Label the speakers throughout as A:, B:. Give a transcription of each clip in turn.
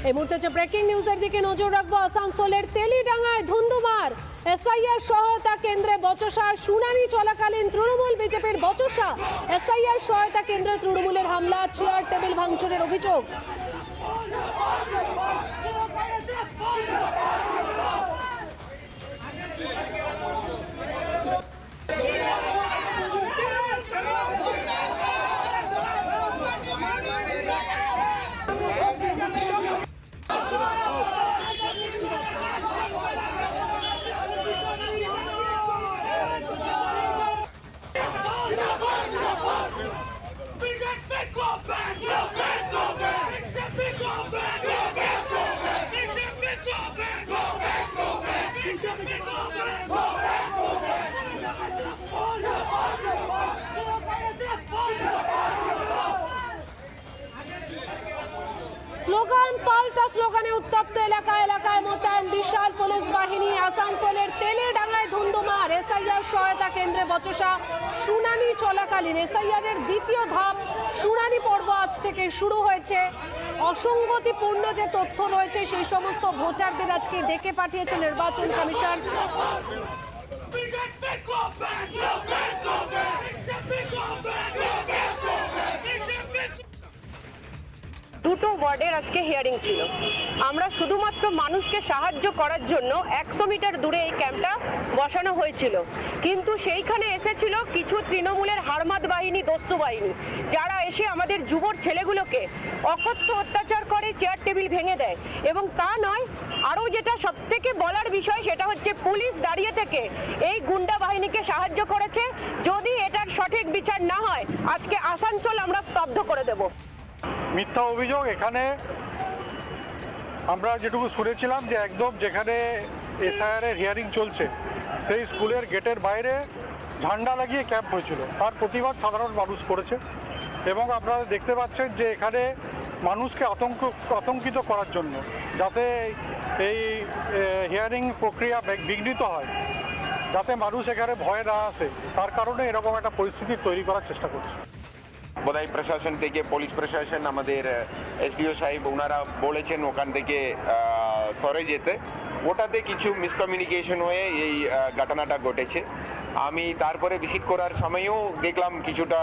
A: এই মুহূর্তে যে ব্রেকিং নিউজের দিকে নজর রাখবো। আসানসোলের তেলিডাঙ্গায় ধুন্ধুমার, এসআইআর সহায়তা কেন্দ্রে বচসা, শুনানি চলাকালীন তৃণমূল বিজেপির বচসা। এসআইআর সহায়তা কেন্দ্রে তৃণমূলের হামলা, চেয়ার টেবিল ভাঙচুরের অভিযোগ। স্লোগান পাল্টা স্লোগানে উত্তপ্ত এলাকায় মোতায়েন বিশাল পুলিশ বাহিনী। আসানসোলের তেলিডাঙ্গায় ধুন্ধুমার, এসআইআর সহায়তা কেন্দ্রে বচসা, শুনানি চলাকালীন এসআইআর এর দ্বিতীয় ধাপ শুনানি পর্ব আজ থেকে শুরু হয়েছে। অসঙ্গতিপূর্ণ যে তথ্য রয়েছে সেই সমস্ত ভোটারদের আজকে ডেকে পাঠিয়েছে নির্বাচন কমিশন।
B: দুটো ওয়ার্ডের আজকে হিয়ারিং ছিল। আমরা শুধুমাত্র মানুষকে সাহায্য করার জন্য 100 মিটার দূরে এই ক্যাম্পটা বসানো হয়েছিল, কিন্তু সেইখানে এসেছিল কিছু তৃণমূলের হারমাদ বাহিনী, দস্যু বাহিনী, যারা এসে আমাদের যুবর ছেলেগুলোকে অকথ্য অত্যাচার করে, চেয়ার টেবিল ভেঙে দেয়। এবং তা নয়, আরও যেটা সবথেকে বলার বিষয় সেটা হচ্ছে পুলিশ দাঁড়িয়ে থেকে এই গুন্ডা বাহিনীকে সাহায্য করেছে। যদি এটার সঠিক বিচার না হয়, আজকে আসানসোল আমরা স্তব্ধ করে দেব।
C: মিথ্যা অভিযোগ। এখানে আমরা যেটুকু শুনেছিলাম যে একদম যেখানে এসআইআর এর হিয়ারিং চলছে সেই স্কুলের গেটের বাইরে ঝান্ডা লাগিয়ে ক্যাম্প হয়েছিল, তার প্রতিবাদ সাধারণ মানুষ করেছে। এবং আপনারা দেখতে পাচ্ছেন যে এখানে মানুষকে আতঙ্কিত করার জন্য, যাতে এই হিয়ারিং প্রক্রিয়া বিঘ্নিত হয়, যাতে মানুষ এখানে ভয় না আসে, তার কারণে এরকম একটা পরিস্থিতি তৈরি করার চেষ্টা করছে।
D: বোধহয় প্রশাসন থেকে, পুলিশ প্রশাসন, আমাদের এসডিও সাহেব ওনারা বলেছেন ওখান থেকে সরে যেতে। ওটাতে কিছু মিসকমিউনিকেশন হয়ে এই ঘটনাটা ঘটেছে। আমি তারপরে ভিজিট করার সময়ও দেখলাম কিছুটা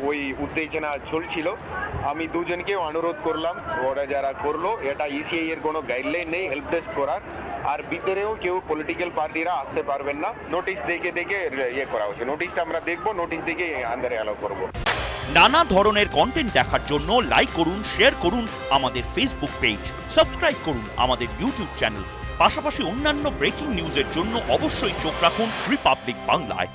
D: ওই উত্তেজনা চলছিল। আমি দুজনকেও অনুরোধ করলাম, ওরা যারা করলো, এটা ইসিআই এর কোনো গাইডলাইন নেই হেল্প ডেস্ক করার, আর ভিতরেও কেউ পলিটিক্যাল পার্টিরা আসতে পারবেন না। নোটিশ দেখে ইয়ে করা হচ্ছে। নোটিশটা আমরা দেখবো, নোটিশ দেখে আন্দারে অ্যালাউ করবো।
E: নানা ধরনের কন্টেন্ট দেখার জন্য লাইক করুন, শেয়ার করুন আমাদের ফেসবুক পেজ, সাবস্ক্রাইব করুন আমাদের ইউটিউব চ্যানেল। পাশাপাশি অন্যান্য ব্রেকিং নিউজের জন্য অবশ্যই চোখ রাখুন রিপাবলিক বাংলায়।